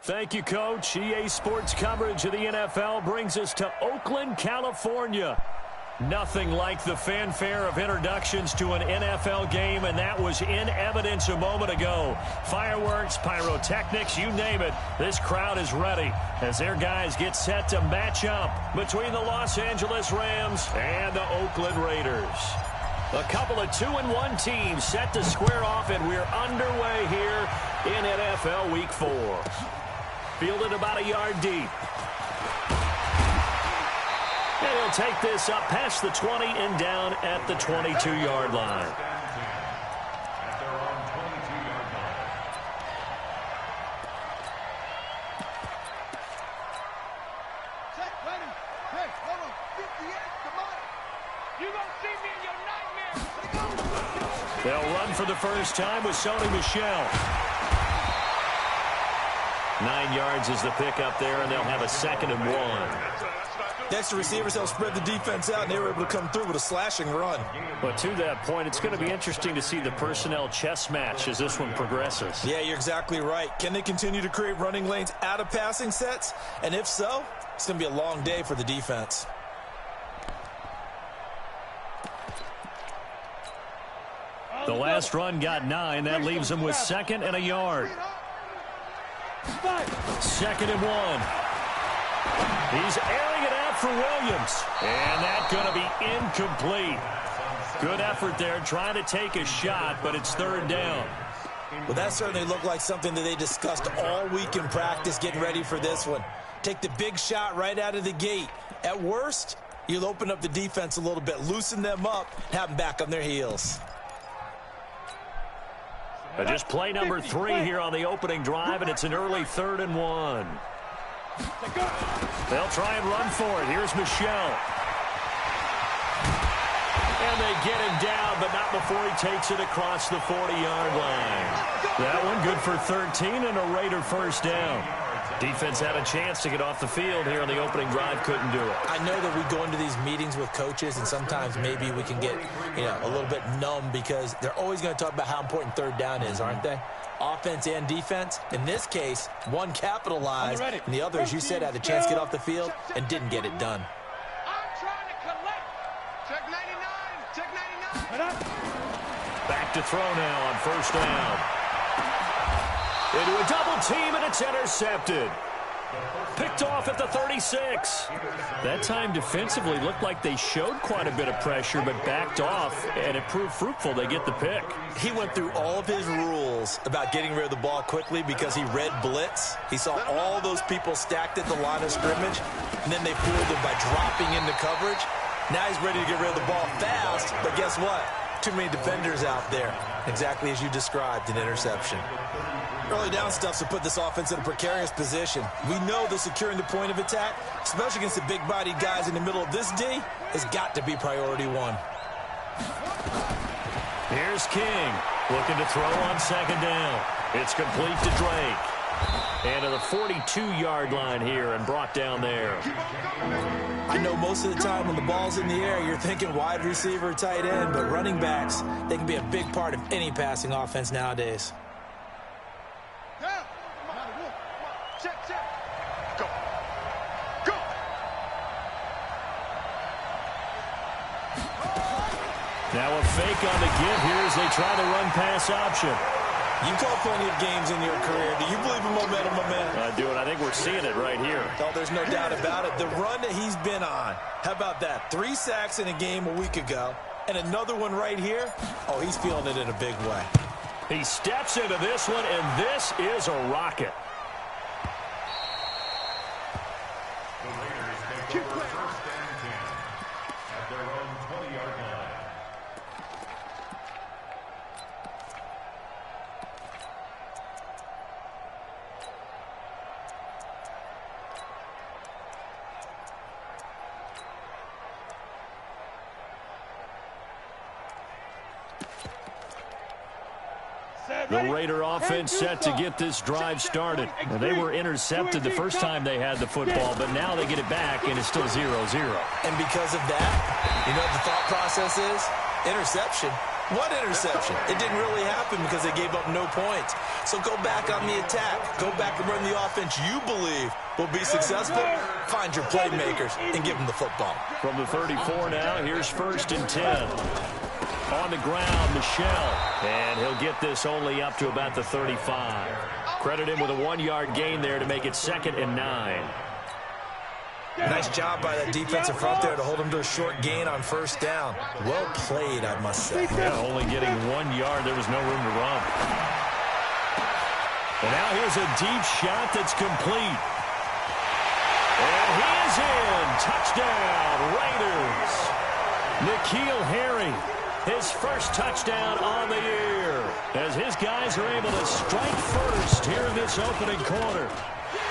Thank you, Coach. EA Sports coverage of the NFL brings us to Oakland, California. Nothing like the fanfare of introductions to an NFL game, and that was in evidence a moment ago. Fireworks, pyrotechnics, you name it. This crowd is ready as their guys get set to match up between the Los Angeles Rams and the Oakland Raiders. A couple of 2-1 teams set to square off, and we're underway here in NFL Week 4. Fielded about a yard deep. And he'll take this up past the 20 and down at the 22-yard line. They'll run for the first time with Sony Michel. 9 yards is the pickup there, and they'll have a 2nd and 1. Next to receivers, they'll spread the defense out, and they were able to come through with a slashing run. But to that point, it's going to be interesting to see the personnel chess match as this one progresses. Yeah, you're exactly right. Can they continue to create running lanes out of passing sets? And if so, it's going to be a long day for the defense. The last run got 9. That leaves them with 2nd and a yard. 2nd and 1. He's airing it out for Williams. And that's going to be incomplete. Good effort there trying to take a shot, but it's 3rd down. Well, that certainly looked like something that they discussed all week in practice getting ready for this one. Take the big shot right out of the gate. At worst, you'll open up the defense a little bit, loosen them up, have them back on their heels. Just play number 3 here on the opening drive, and it's an early 3rd and 1. They'll try and run for it. Here's Michel. And they get him down, but not before he takes it across the 40-yard line. That one good for 13 and a Raider first down. Defense had a chance to get off the field here on the opening drive, couldn't do it. I know that we go into these meetings with coaches, and sometimes maybe we can get, a little bit numb because they're always going to talk about how important 3rd down is, aren't they? Offense and defense. In this case, one capitalized, and the other, as you said, had a chance to get off the field and didn't get it done. I'm trying to collect. Check 99. Check 99. Back to throw now on first down. Into a double team, and it's intercepted. Picked off at the 36. That time defensively looked like they showed quite a bit of pressure, but backed off, and it proved fruitful. They get the pick. He went through all of his rules about getting rid of the ball quickly because he read blitz. He saw all those people stacked at the line of scrimmage, and then they fooled him by dropping into coverage. Now he's ready to get rid of the ball fast, but guess what? Too many defenders out there. Exactly as you described, an interception. Early down stuff to put this offense in a precarious position. We know that securing the point of attack, especially against the big-bodied guys in the middle of this D, has got to be priority 1. Here's King, looking to throw on 2nd down. It's complete to Drake. And to the 42-yard line here and brought down there. I know most of the time when the ball's in the air, you're thinking wide receiver, tight end, but running backs, they can be a big part of any passing offense nowadays. Now a fake on the give here as they try the run-pass option. You call plenty of games in your career. Do you believe in momentum, my man? I do, and I think we're seeing it right here. Oh, there's no doubt about it. The run that he's been on, how about that? 3 sacks in a game a week ago, and another one right here. Oh, he's feeling it in a big way. He steps into this one, and this is a rocket. The Raider offense set to get this drive started. And they were intercepted the first time they had the football, but now they get it back, and it's still 0-0. And because of that, you know what the thought process is? Interception. One interception. It didn't really happen because they gave up no points. So go back on the attack. Go back and run the offense you believe will be successful. Find your playmakers and give them the football. From the 34 now, here's 1st and 10. On the ground, Michel. And he'll get this only up to about the 35. Credit him with a 1-yard gain there to make it 2nd and 9. Nice job by that defensive front there to hold him to a short gain on 1st down. Well played, I must say. Yeah, only getting 1 yard. There was no room to run. And now here's a deep shot that's complete. And he is in. Touchdown, Raiders. N'Keal Harry, his first touchdown on the year, as his guys are able to strike first here in this opening quarter.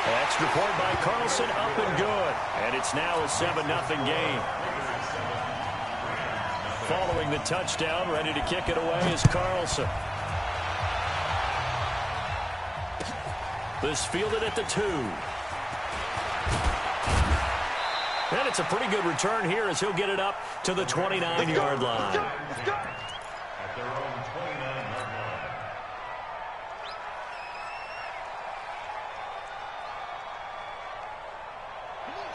Extra point by Carlson, up and good. And it's now a 7-0 game. Following the touchdown, ready to kick it away is Carlson. This fielded at the 2. And it's a pretty good return here as he'll get it up to the 29-yard line.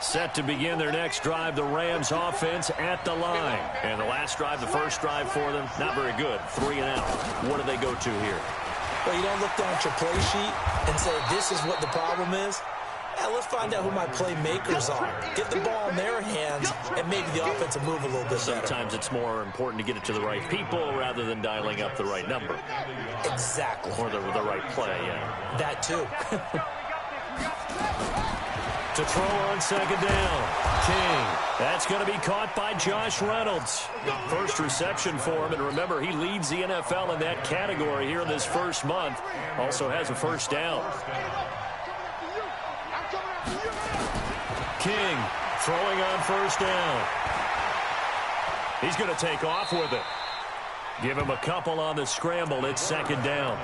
Set to begin their next drive, the Rams offense at the line. And the last drive, the first drive for them, not very good. 3 and out. What do they go to here? Well, you don't look down at your play sheet and say, this is what the problem is. Let's find out who my playmakers are. Get the ball in their hands, and maybe the offense will move a little bit better. Sometimes it's more important to get it to the right people rather than dialing up the right number. Exactly. Or the right play, yeah. That too. To throw on 2nd down. King. That's going to be caught by Josh Reynolds. First reception for him, and remember, he leads the NFL in that category here in this first month. Also has a 1st down. King throwing on 1st down. He's going to take off with it. Give him a couple on the scramble. It's 2nd down.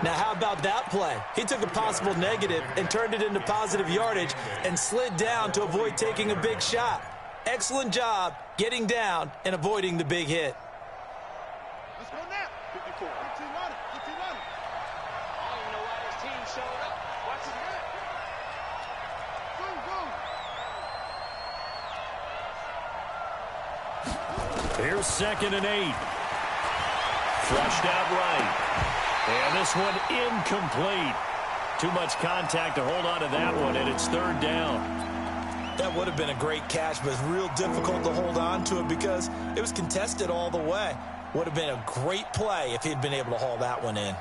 Now, how about that play? He took a possible negative and turned it into positive yardage and slid down to avoid taking a big shot. Excellent job getting down and avoiding the big hit. Let's go now. 54. 15 running. 15 running. I don't even know why this team showed up. Watch his head. Go, go. Here's 2nd and 8. Flushed out right. And this one incomplete. Too much contact to hold on to that one, and it's 3rd down. That would have been a great catch, but it's real difficult to hold on to it because it was contested all the way. Would have been a great play if he'd been able to haul that one in.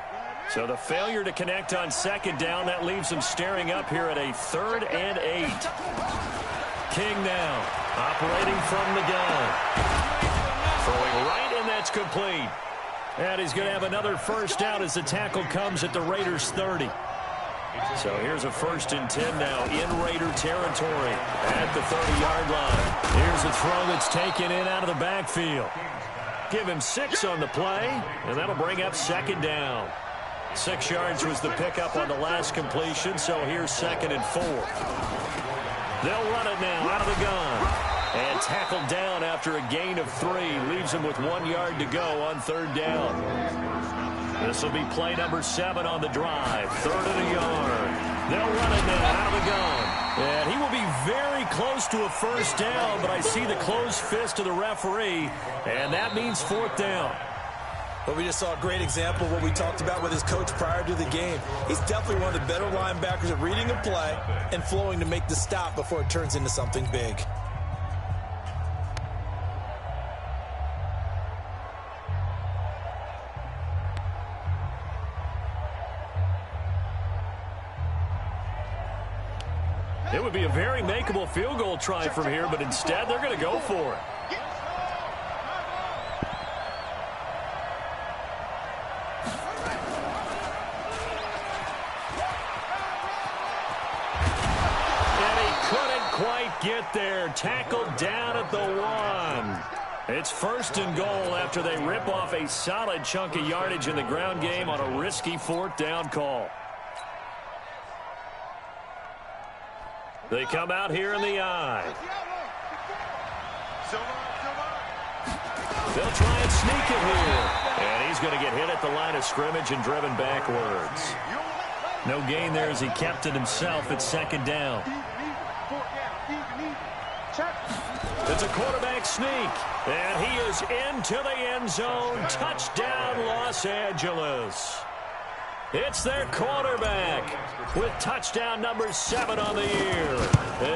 So the failure to connect on 2nd down, that leaves him staring up here at a 3rd and 8. King now, operating from the gun. Throwing right, and that's complete. And he's going to have another 1st down as the tackle comes at the Raiders' 30. So here's a 1st and 10 now in Raider territory at the 30-yard line. Here's a throw that's taken in out of the backfield. Give him 6 on the play, and that'll bring up 2nd down. 6 yards was the pickup on the last completion, so here's 2nd and 4. They'll run it now out of the gun. And tackled down after a gain of 3. Leaves him with 1 yard to go on 3rd down. This will be play number 7 on the drive. 3rd and a yard. They'll run it now out of the gun. And he will be very close to a 1st down, but I see the closed fist of the referee, and that means 4th down. But we just saw a great example of what we talked about with his coach prior to the game. He's definitely one of the better linebackers at reading a play and flowing to make the stop before it turns into something big. It would be a very makeable field goal try from here, but instead they're going to go for it. And he couldn't quite get there. Tackled down at the 1. It's 1st and goal after they rip off a solid chunk of yardage in the ground game on a risky 4th down call. They come out here in the I. They'll try and sneak it here. And he's going to get hit at the line of scrimmage and driven backwards. No gain there as he kept it himself at second down. It's a quarterback sneak. And he is into the end zone. Touchdown, Los Angeles. It's their quarterback with touchdown number 7 on the year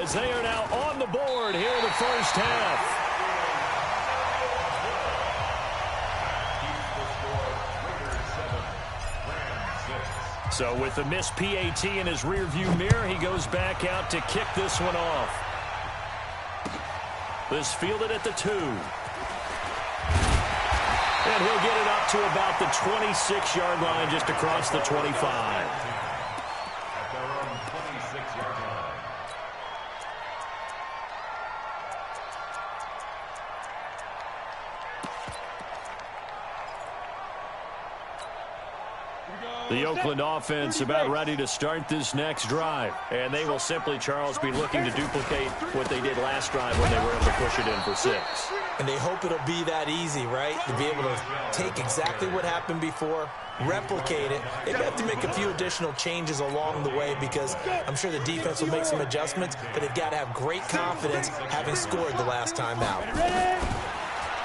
as they are now on the board here in the first half. So with the missed PAT in his rearview mirror, he goes back out to kick this one off. This fielded at the 2. And he'll get it up to about the 26-yard line, just across the 25. The Oakland offense about ready to start this next drive. And they will simply, Charles, be looking to duplicate what they did last drive when they were able to push it in for 6. And they hope it'll be that easy, right? To be able to take exactly what happened before, replicate it. They have to make a few additional changes along the way because I'm sure the defense will make some adjustments, but they've got to have great confidence having scored the last time out.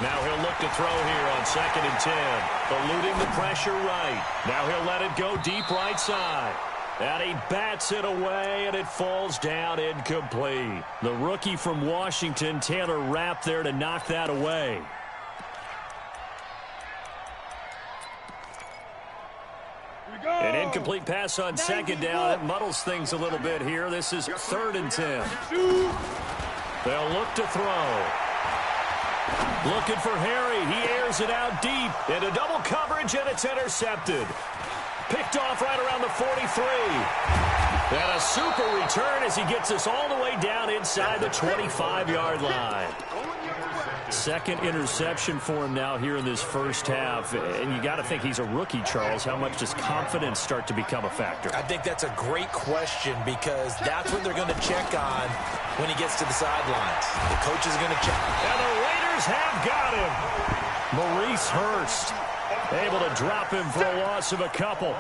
Now he'll look to throw here on 2nd and 10. Eluding the pressure right. Now he'll let it go deep right side. And he bats it away, and it falls down incomplete. The rookie from Washington, Taylor Rapp, there to knock that away. An incomplete pass on 2nd down. That muddles things a little bit here. This is 3rd and 10. They'll look to throw. Looking for Harry. He airs it out deep into double coverage, and it's intercepted. Picked off right around the 43. And a super return as he gets us all the way down inside the 25-yard line. 2nd interception for him now here in this first half. And you got to think he's a rookie, Charles. How much does confidence start to become a factor? I think that's a great question because that's what they're going to check on when he gets to the sidelines. The coach is going to check. And the Raiders have got him. Maurice Hurst able to drop him for a loss of a couple.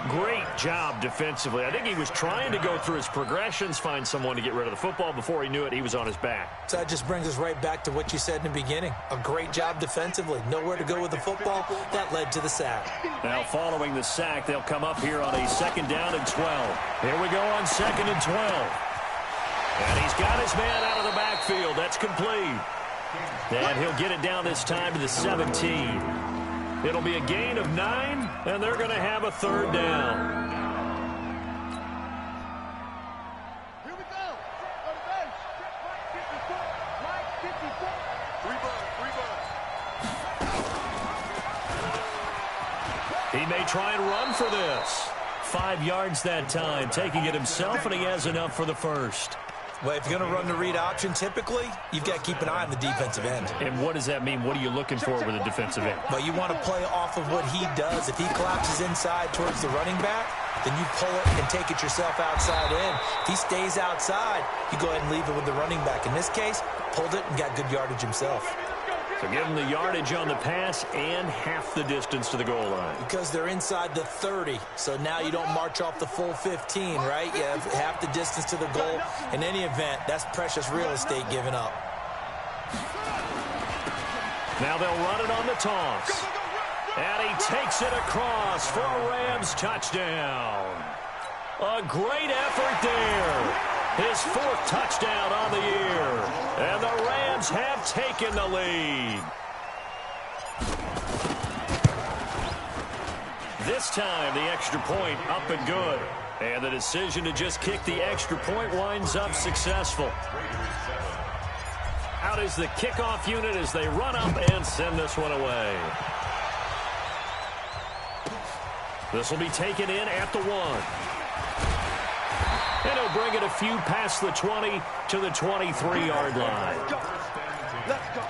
Great job defensively. I think he was trying to go through his progressions, find someone to get rid of the football. Before he knew it, he was on his back. So that just brings us right back to what you said in the beginning. A great job defensively. Nowhere to go with the football. That led to the sack. Now following the sack, they'll come up here on a 2nd down and 12. Here we go on 2nd and 12. And he's got his man out of the backfield. That's complete. And he'll get it down this time to the 17. It'll be a gain of 9, and they're going to have a 3rd down. Here we go. On the bench. Right 54. 3 bud. He may try and run for this. 5 yards that time, taking it himself, and he has enough for the first. Well, if you're going to run the read option, typically, you've got to keep an eye on the defensive end. And what does that mean? What are you looking for with a defensive end? Well, you want to play off of what he does. If he collapses inside towards the running back, then you pull it and take it yourself outside in. If he stays outside, you go ahead and leave it with the running back. In this case, pulled it and got good yardage himself. So give him the yardage on the pass and half the distance to the goal line. Because they're inside the 30, so now you don't march off the full 15, right? You have half the distance to the goal. In any event, that's precious real estate given up. Now they'll run it on the toss. And he takes it across for a Rams touchdown. A great effort there. His 4th touchdown on the year. And the Rams have taken the lead. This time, the extra point up and good. And the decision to just kick the extra point winds up successful. Out is the kickoff unit as they run up and send this one away. This will be taken in at the 1. And he'll bring it a few past the 20 to the 23-yard line. Let's go.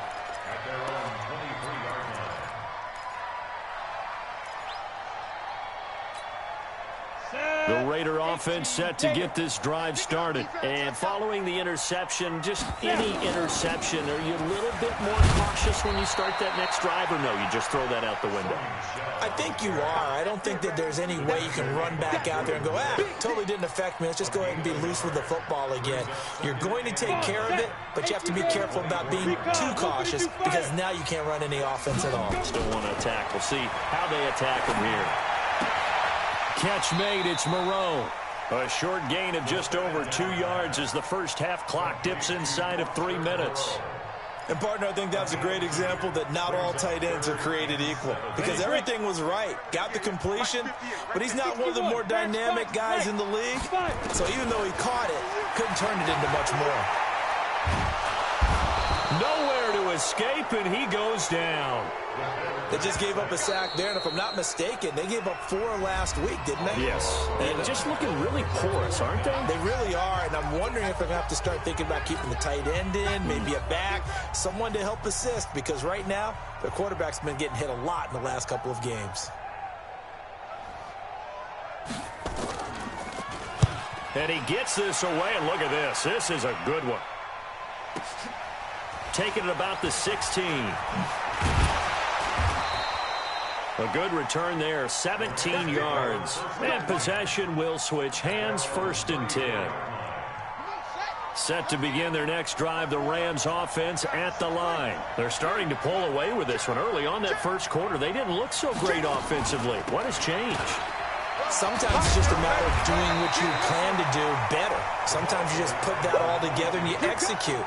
The Raider offense set to get this drive started. And following the interception, just any interception, are you a little bit more cautious when you start that next drive, or no, you just throw that out the window? I think you are. I don't think that there's any way you can run back out there and go, totally didn't affect me. Let's just go ahead and be loose with the football again. You're going to take care of it, but you have to be careful about being too cautious because now you can't run any offense at all. Still want to attack. We'll see how they attack him here. Catch made. It's Moreau. A short gain of just over 2 yards as the first half clock dips inside of 3 minutes. And, partner, I think that's a great example that not all tight ends are created equal because everything was right. Got the completion, but he's not one of the more dynamic guys in the league. So even though he caught it, couldn't turn it into much more. Nowhere to escape, and he goes down. They just gave up a sack there, and if I'm not mistaken, they gave up 4 last week, didn't they? Yes. And just looking really porous, aren't they? They really are, and I'm wondering if they're going to have to start thinking about keeping the tight end in, maybe a back, someone to help assist, because right now, their quarterback's been getting hit a lot in the last couple of games. And he gets this away, and look at this. This is a good one. Taking it about the 16. A good return there, 17 yards. And possession will switch hands, 1st and 10. Set to begin their next drive, the Rams offense at the line. They're starting to pull away with this one. Early on that first quarter, they didn't look so great offensively. What has changed? Sometimes it's just a matter of doing what you plan to do better. Sometimes you just put that all together and you execute.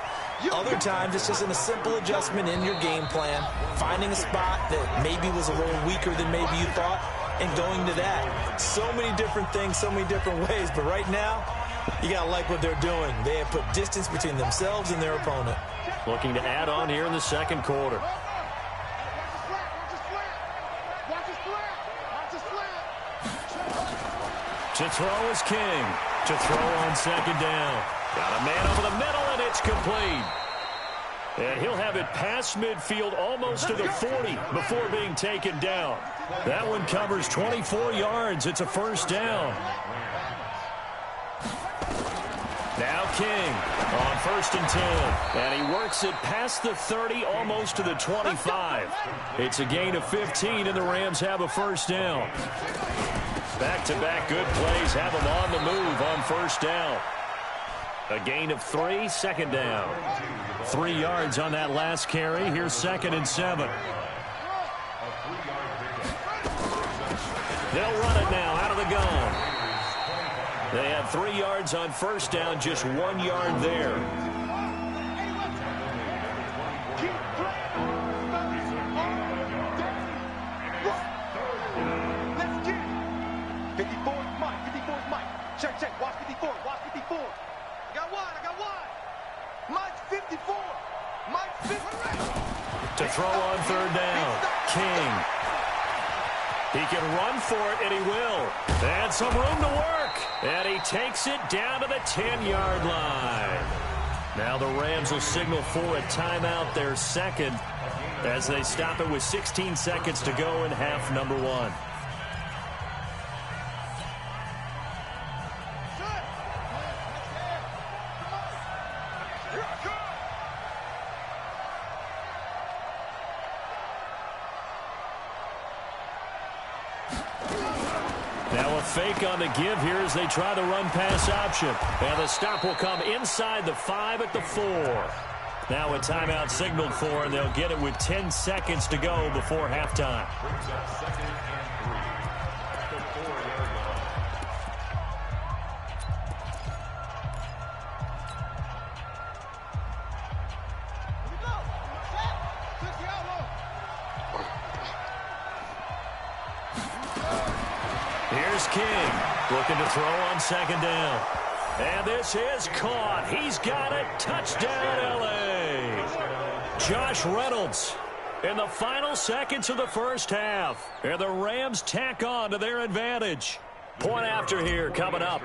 Other times it's just a simple adjustment in your game plan, finding a spot that maybe was a little weaker than maybe you thought, and going to that. So many different things, so many different ways, but right now, you got to like what they're doing. They have put distance between themselves and their opponent. Looking to add on here in the second quarter. To throw is King. To throw on second down. Got a man over the middle, and it's complete. And he'll have it past midfield almost to the 40 before being taken down. That one covers 24 yards. It's a first down. Now King on 1st and 10. And he works it past the 30, almost to the 25. It's a gain of 15, and the Rams have a first down. Back-to-back good plays have them on the move on first down. A gain of 3, second down. 3 yards on that last carry. Here's 2nd and 7. They'll run it now out of the gun. They had 3 yards on first down, just 1 yard there. Check, watch 54, watch 54. I got one. Mike's 54. Mike's 54. To throw on third down, King. He can run for it, and he will. And some room to work. And he takes it down to the 10-yard line. Now the Rams will signal for a timeout, their second, as they stop it with 16 seconds to go in half number 1. Fake on the give here as they try the run-pass option. And the stop will come inside the 5 at the 4. Now a timeout signaled for, and they'll get it with 10 seconds to go before halftime. Here's King, looking to throw on second down. And this is caught. He's got it. Touchdown, L.A. Josh Reynolds in the final seconds of the first half. And the Rams tack on to their advantage. Point after here coming up.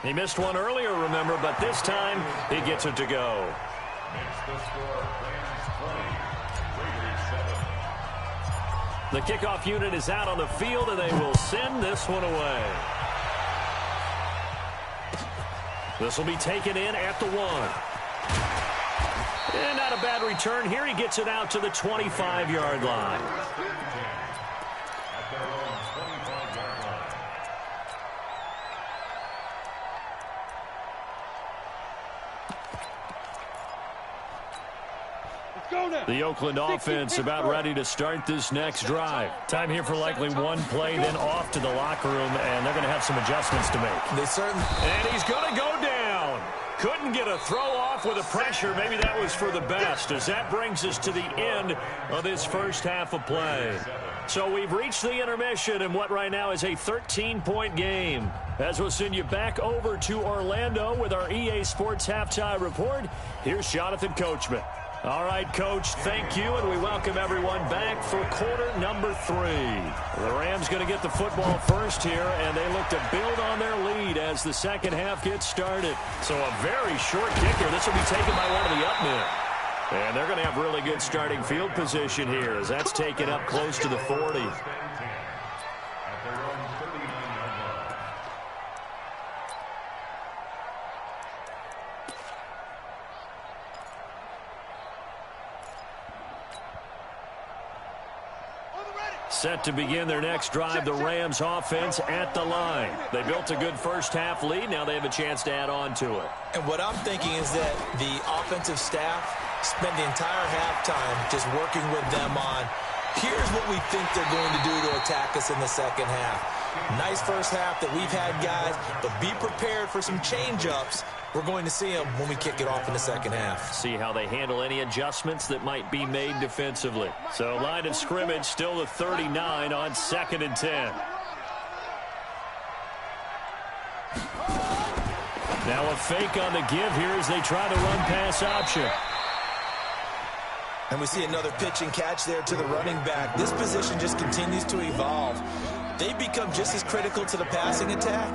He missed one earlier, remember, but this time he gets it to go. The kickoff unit is out on the field, and they will send this one away. This will be taken in at the 1. And not a bad return here. He gets it out to the 25-yard line. The Oakland offense about ready to start this next drive. Time here for likely one play, then off to the locker room, and they're going to have some adjustments to make. They certainly... And he's going to go down. Couldn't get a throw off with the pressure. Maybe that was for the best, as that brings us to the end of this first half of play. So we've reached the intermission in what right now is a 13-point game. As we'll send you back over to Orlando with our EA Sports Halftime Report, here's Jonathan Coachman. All right, Coach, thank you, and we welcome everyone back for quarter number 3. The Rams going to get the football first here, and they look to build on their lead as the second half gets started. So a very short kicker. This will be taken by one of the up men. And they're going to have really good starting field position here, as that's taken up close to the 40. Set to begin their next drive, the Rams offense at the line. They built a good first half lead. Now they have a chance to add on to it. And what I'm thinking is that the offensive staff spent the entire halftime just working with them on, here's what we think they're going to do to attack us in the second half. Nice first half that we've had, guys, but be prepared for some change-ups. We're going to see them when we kick it off in the second half. See how they handle any adjustments that might be made defensively. So line of scrimmage still the 39 on 2nd and 10. Now a fake on the give here as they try the run pass option. And we see another pitch and catch there to the running back. This position just continues to evolve. They become just as critical to the passing attack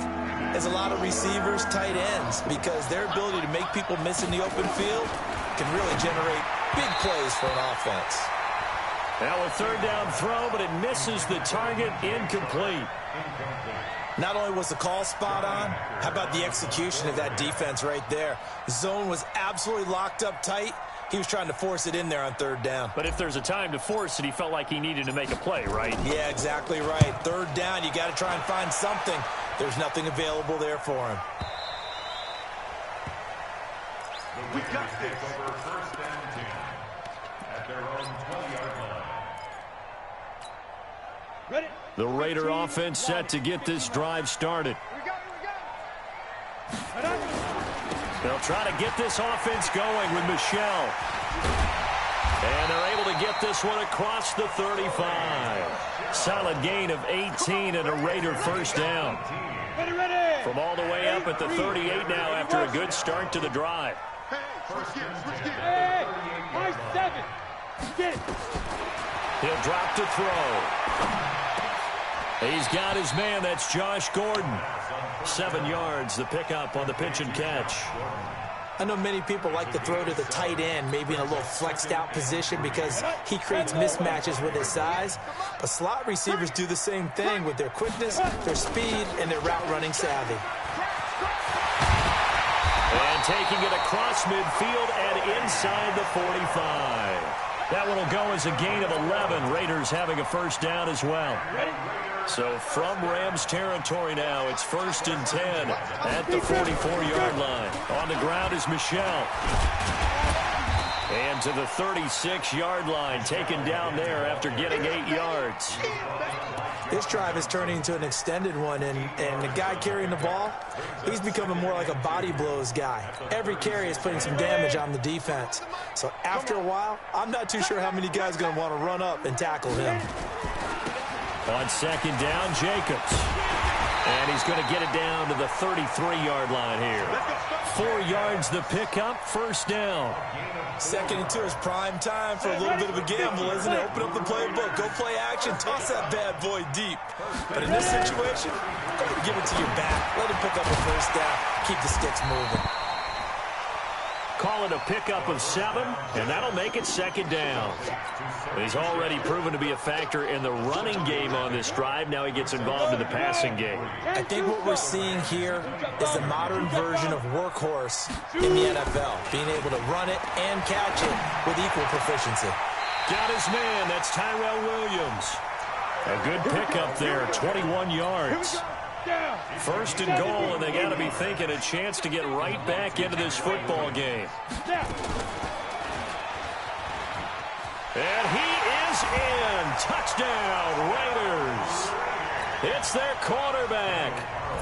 as a lot of receivers, tight ends, because their ability to make people miss in the open field can really generate big plays for an offense. Now a third down throw, but it misses the target, incomplete. Not only was the call spot on, how about the execution of that defense right there? The zone was absolutely locked up tight. He was trying to force it in there on third down. But if there's a time to force it, he felt like he needed to make a play, right? Yeah, exactly right. Third down, you got to try and find something. There's nothing available there for him. We got this over first down 10 at their own 20-yard line. Ready? The Raider offense set to get this drive started. They'll try to get this offense going with Michel. And they're able to get this one across the 35. Solid gain of 18 and a Raider first down. From all the way up at the 38 now after a good start to the drive. Hey, 7. Get it. He'll drop to throw. He's got his man. That's Josh Gordon. 7 yards, the pickup on the pitch and catch. I know many people like to throw to the tight end, maybe in a little flexed out position because he creates mismatches with his size. But slot receivers do the same thing with their quickness, their speed, and their route running savvy. And taking it across midfield and inside the 45. That one will go as a gain of 11. Raiders having a first down as well. So from Rams territory now, it's 1st and 10 at the 44-yard line. On the ground is Michel. And to the 36-yard line, taken down there after getting 8 yards. This drive is turning into an extended one, and the guy carrying the ball, he's becoming more like a body blows guy. Every carry is putting some damage on the defense. So after a while, I'm not too sure how many guys are going to want to run up and tackle him. On 2nd down, Jacobs. And he's going to get it down to the 33-yard line here. 4 yards the pickup, first down. 2nd and 2 is prime time for a little bit of a gamble, isn't it? Open up the playbook, go play action, toss that bad boy deep. But in this situation, go ahead and give it to your back. Let him pick up a first down, keep the sticks moving. Call it a pickup of 7, and that'll make it second down. He's already proven to be a factor in the running game on this drive. Now he gets involved in the passing game. I think what we're seeing here is the modern version of workhorse in the NFL, being able to run it and catch it with equal proficiency. Got his man. That's Tyrell Williams. A good pickup there, 21 yards. First and goal, and they got to be thinking a chance to get right back into this football game. And he is in. Touchdown, Raiders. It's their quarterback.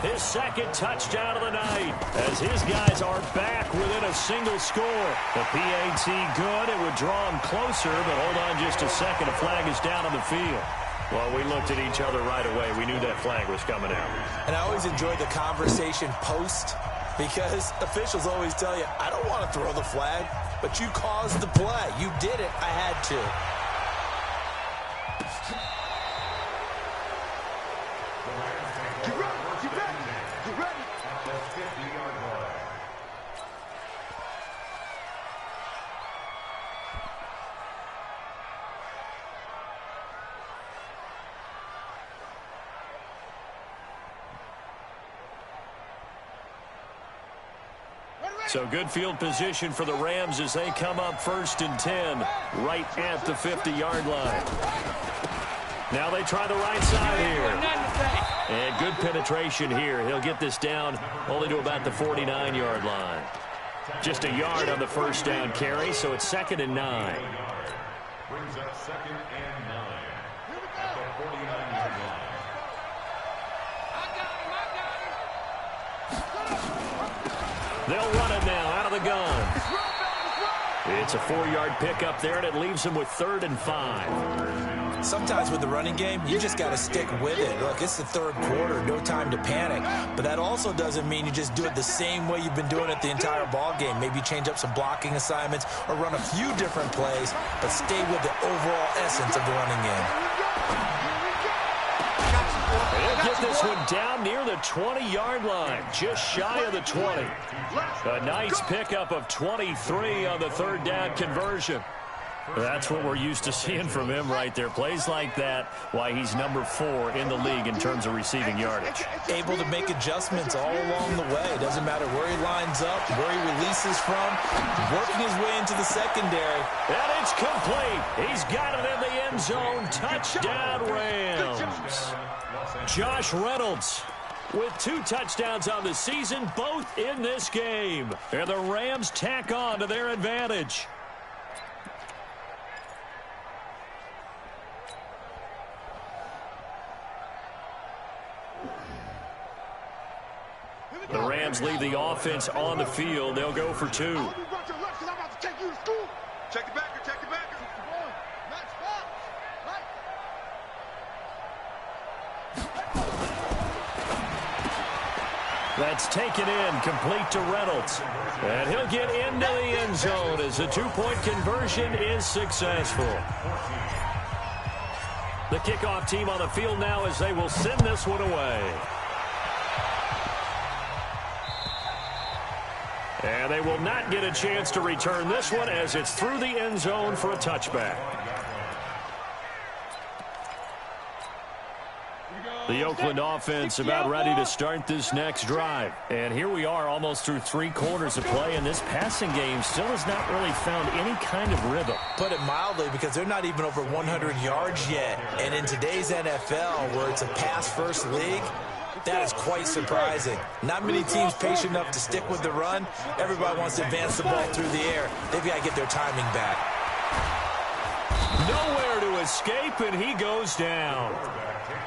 His second touchdown of the night as his guys are back within a single score. The PAT good. It would draw him closer, but hold on just a second. A flag is down on the field. Well, we looked at each other right away. We knew that flag was coming out. And I always enjoy the conversation post because officials always tell you, I don't want to throw the flag, but you caused the play. You did it. I had to. Get ready. Get ready. Get ready. At the 50-yard line. So good field position for the Rams as they come up 1st and 10 right at the 50-yard line. Now they try the right side here. And good penetration here. He'll get this down only to about the 49-yard line. Just a yard on the first down carry, so it's 2nd and 9. Brings up 2nd and 9 at the 49-yard line. They'll run it now out of the gun. It's a 4-yard pickup there, and it leaves them with 3rd and 5. Sometimes with the running game, you just got to stick with it. Look, it's the 3rd quarter, no time to panic. But that also doesn't mean you just do it the same way you've been doing it the entire ball game. Maybe change up some blocking assignments or run a few different plays, but stay with the overall essence of the running game. They'll get this one down near the 20-yard line, just shy of the 20. A nice pickup of 23 on the 3rd down conversion. That's what we're used to seeing from him right there. Plays like that, why he's number 4 in the league in terms of receiving yardage. Able to make adjustments all along the way. Doesn't matter where he lines up, where he releases from, working his way into the secondary. And it's complete. He's got it in the end zone. Touchdown, Rams. Josh Reynolds with 2 touchdowns on the season, both in this game. And the Rams tack on to their advantage. The Rams leave the offense on the field. They'll go for 2. Check the backer, check the backer. That's taken in, complete to Reynolds. And he'll get into the end zone as the 2-point conversion is successful. The kickoff team on the field now as they will send this one away. And they will not get a chance to return this one as it's through the end zone for a touchback. The Oakland offense about ready to start this next drive. And here we are almost through 3 quarters of play, and this passing game still has not really found any kind of rhythm. Put it mildly, because they're not even over 100 yards yet. And in today's NFL, where it's a pass-first league, that is quite surprising. Not many teams patient enough to stick with the run. Everybody wants to advance the ball through the air. They've got to get their timing back. Nowhere to escape, and he goes down.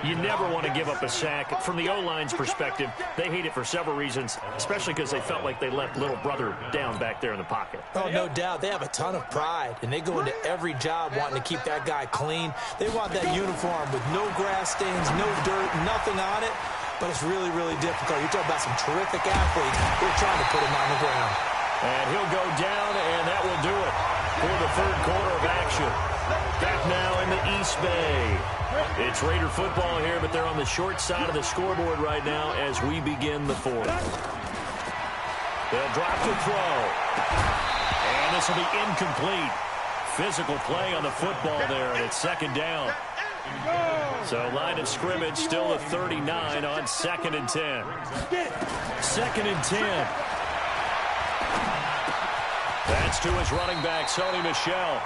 You never want to give up a sack. From the O-line's perspective, they hate it for several reasons, especially because they felt like they left little brother down back there in the pocket. Oh, no doubt. They have a ton of pride, and they go into every job wanting to keep that guy clean. They want that uniform with no grass stains, no dirt, nothing on it. But it's really, really difficult. You're talking about some terrific athletes. They're trying to put him on the ground. And he'll go down, and that will do it for the 3rd quarter of action. Back now in the East Bay. It's Raider football here, but they're on the short side of the scoreboard right now as we begin the 4th. They'll drop to throw. And this will be incomplete. Physical play on the football there, and it's second down. So line of scrimmage still at 39 on 2nd and 10. 2nd and 10. That's to his running back, Sony Michel.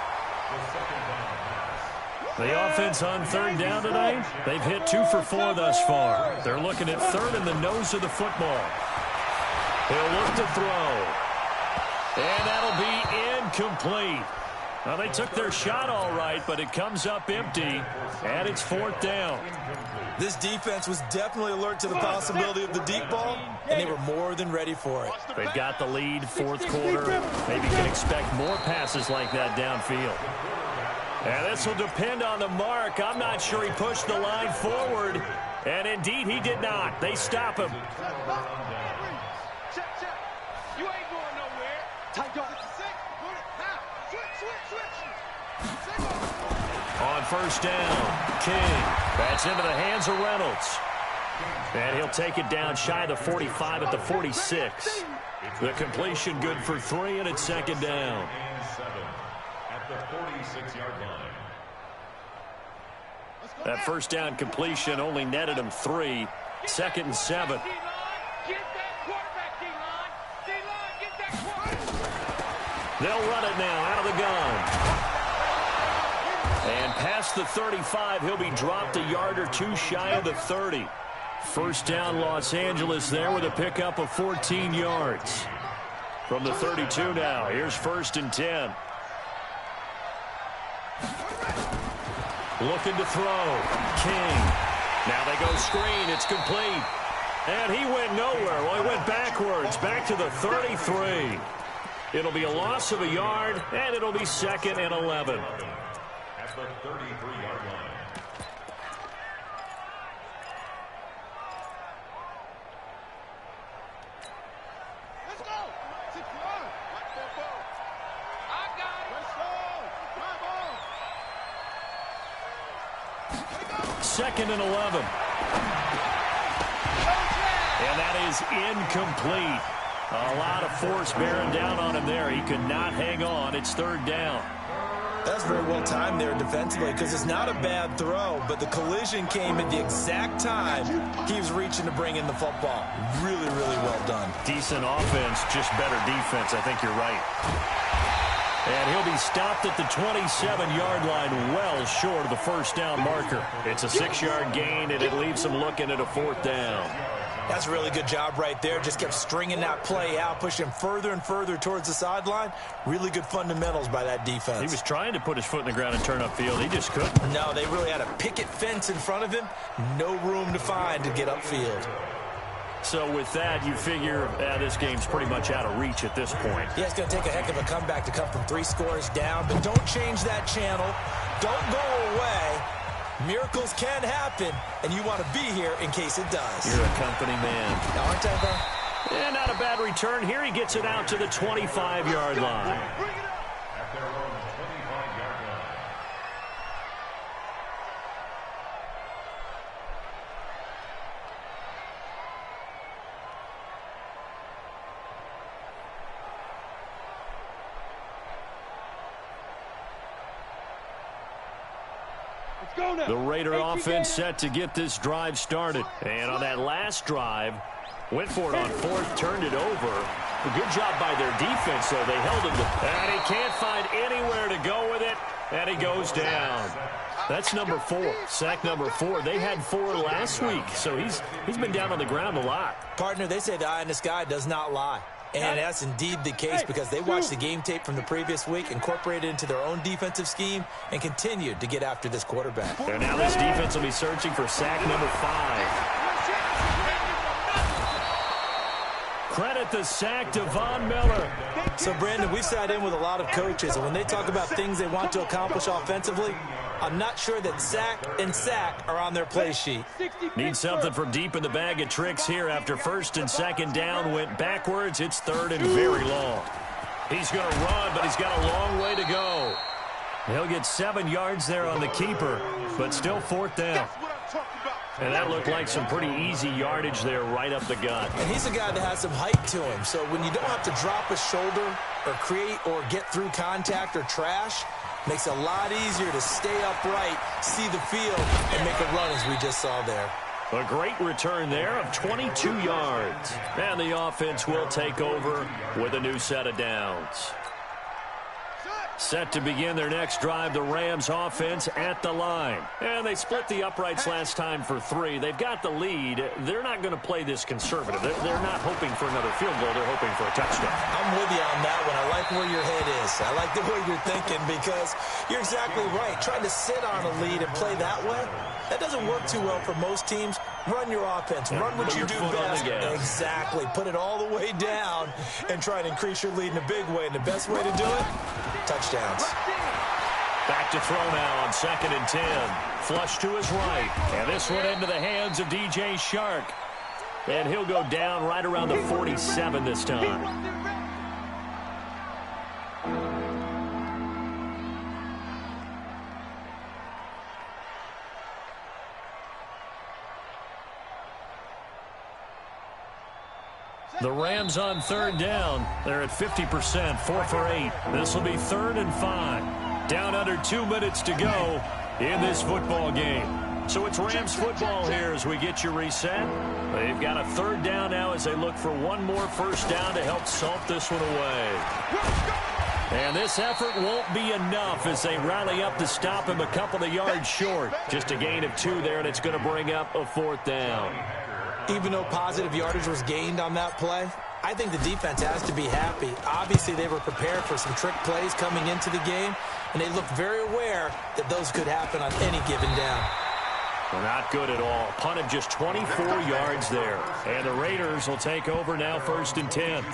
The offense on 3rd down tonight, they've hit 2 for 4 thus far. They're looking at 3rd in the nose of the football. He'll look to throw. And that'll be incomplete. Well, they took their shot all right, but it comes up empty, and it's 4th down. This defense was definitely alert to the possibility of the deep ball, and they were more than ready for it. They've got the lead, 4th quarter. Maybe can expect more passes like that downfield. And this will depend on the mark. I'm not sure he pushed the line forward, and indeed he did not. They stop him. You ain't going nowhere. Tight up. On 1st down, King. That's into the hands of Reynolds. And he'll take it down shy of the 45 at the 46. The completion good for 3, and it's 2nd down. At the 46-yard line. That 1st down completion only netted him 3. 2nd and 7. They'll run it now out of the gun. And past the 35, he'll be dropped a yard or 2 shy of the 30. 1st down Los Angeles there with a pickup of 14 yards. From the 32 now, here's 1st and 10. Looking to throw. King. Now they go screen. It's complete. And he went nowhere. Well, he went backwards, back to the 33. It'll be a loss of a yard, and it'll be 2nd and 11. At the 33-yard line. Let's go. 61. Watch that ball. I got it. Let's go. Drive on. 2nd and 11. And that is incomplete. A lot of force bearing down on him there. He could not hang on. It's 3rd down. That's very well timed there defensively because it's not a bad throw, but the collision came at the exact time he was reaching to bring in the football. Really, really well done. Decent offense, just better defense. I think you're right. And he'll be stopped at the 27-yard line, well short of the 1st down marker. It's a 6-yard gain, and it leaves him looking at a 4th down. That's a really good job right there. Just kept stringing that play out, pushing further and further towards the sideline. Really good fundamentals by that defense. He was trying to put his foot in the ground and turn upfield. He just couldn't. No, they really had a picket fence in front of him. No room to find to get upfield. So with that, you figure this game's pretty much out of reach at this point. Yeah, it's going to take a heck of a comeback to come from 3 scores down, but don't change that channel. Don't go away. Miracles can happen, and you want to be here in case it does. You're a company man. Aren't I, bro? And not a bad return. Here he gets it out to the 25-yard line. At their own 25-yard line. The Raider offense set to get this drive started. And on that last drive, went for it on 4th, turned it over. A good job by their defense, though. They held him. And he can't find anywhere to go with it. And he goes down. That's number 4, sack number 4. They had 4 last week, so he's been down on the ground a lot. Partner, they say the eye in the sky does not lie. And that's indeed the case because they watched the game tape from the previous week, incorporated it into their own defensive scheme, and continued to get after this quarterback. And now this defense will be searching for sack number 5. Credit the sack to Von Miller. So, Brandon, we've sat in with a lot of coaches, and when they talk about things they want to accomplish offensively, I'm not sure that sack and sack are on their play sheet. Need something from deep in the bag of tricks here after 1st and 2nd down. Went backwards. It's 3rd and very long. He's going to run, but he's got a long way to go. He'll get 7 yards there on the keeper, but still 4th down. That's what I'm talking about. And that looked like some pretty easy yardage there right up the gut. And he's a guy that has some height to him. So when you don't have to drop a shoulder or create or get through contact or trash, makes it a lot easier to stay upright, see the field, and make a run as we just saw there. A great return there of 22 yards. And the offense will take over with a new set of downs. Set to begin their next drive, the Rams offense at the line. And they split the uprights last time for 3. They've got the lead. They're not going to play this conservative. They're not hoping for another field goal. They're hoping for a touchdown. I'm with you on that one. I like where your head is. I like the way you're thinking because you're exactly right. Trying to sit on a lead and play that way, that doesn't work too well for most teams. Run your offense. Run what you do best. Exactly. Put it all the way down and try and increase your lead in a big way. And the best way to do it, touchdowns. Back to throw now on 2nd and 10. Flush to his right. And this one into the hands of DJ Chark. And he'll go down right around the 47 this time. The Rams on 3rd down. They're at 50%, 4 for 8. This will be 3rd and 5. Down under 2 minutes to go in this football game. So it's Rams football here as we get you reset. They've got a 3rd down now as they look for one more 1st down to help salt this one away. And this effort won't be enough as they rally up to stop him a couple of yards short. Just a gain of 2 there, and it's going to bring up a 4th down. Even though positive yardage was gained on that play, I think the defense has to be happy. Obviously, they were prepared for some trick plays coming into the game, and they looked very aware that those could happen on any given down. Well, not good at all. Punt of just 24 yards there. And the Raiders will take over now 1st and 10.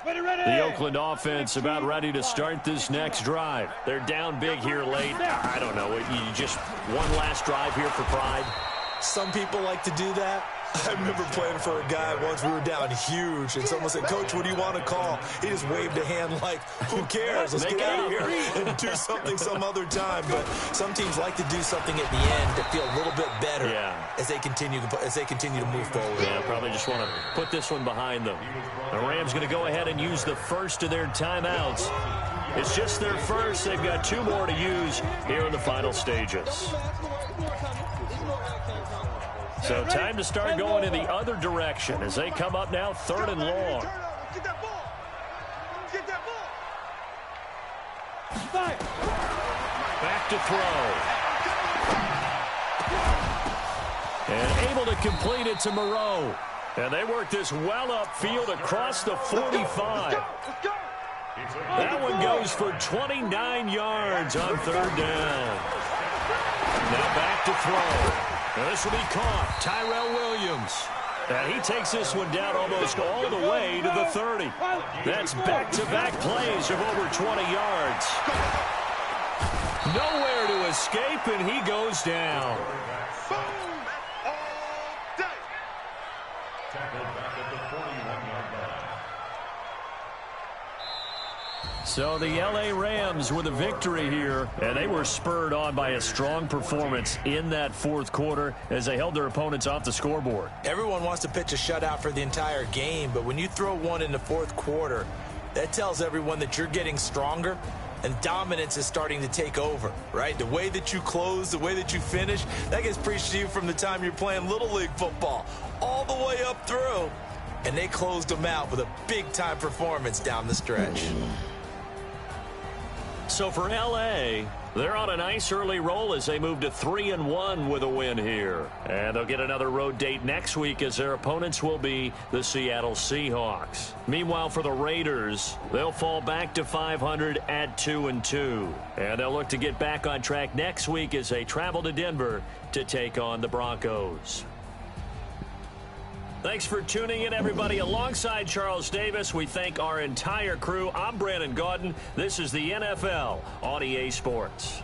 The Oakland offense about ready to start this next drive. They're down big here late. I don't know. You just one last drive here for pride. Some people like to do that. I remember playing for a guy once. We were down huge, and someone said, "Coach, what do you want to call?" He just waved a hand like, "Who cares? Let's get out of here and do something some other time." But some teams like to do something at the end to feel a little bit better as they continue to move forward. Yeah, probably just want to put this one behind them. The Rams going to go ahead and use the first of their timeouts. It's just their first. They've got 2 more to use here in the final stages. So time to start going in the other direction as they come up now 3rd and long. Back to throw. And able to complete it to Moreau. And they work this well upfield across the 45. That one goes for 29 yards on 3rd down. Now back to throw. Now this will be caught. Tyrell Williams. And he takes this one down almost all the way to the 30. That's back-to-back plays of over 20 yards. Nowhere to escape, and he goes down. So the L.A. Rams with a victory here, and they were spurred on by a strong performance in that 4th quarter as they held their opponents off the scoreboard. Everyone wants to pitch a shutout for the entire game, but when you throw one in the 4th quarter, that tells everyone that you're getting stronger and dominance is starting to take over, right? The way that you close, the way that you finish, that gets preached to you from the time you're playing Little League football all the way up through, and they closed them out with a big-time performance down the stretch. So for L.A., they're on a nice early roll as they move to 3-1 with a win here. And they'll get another road date next week as their opponents will be the Seattle Seahawks. Meanwhile, for the Raiders, they'll fall back to 500 at 2-2. And they'll look to get back on track next week as they travel to Denver to take on the Broncos. Thanks for tuning in, everybody. Alongside Charles Davis, we thank our entire crew. I'm Brandon Gaudin. This is the NFL on EA Sports.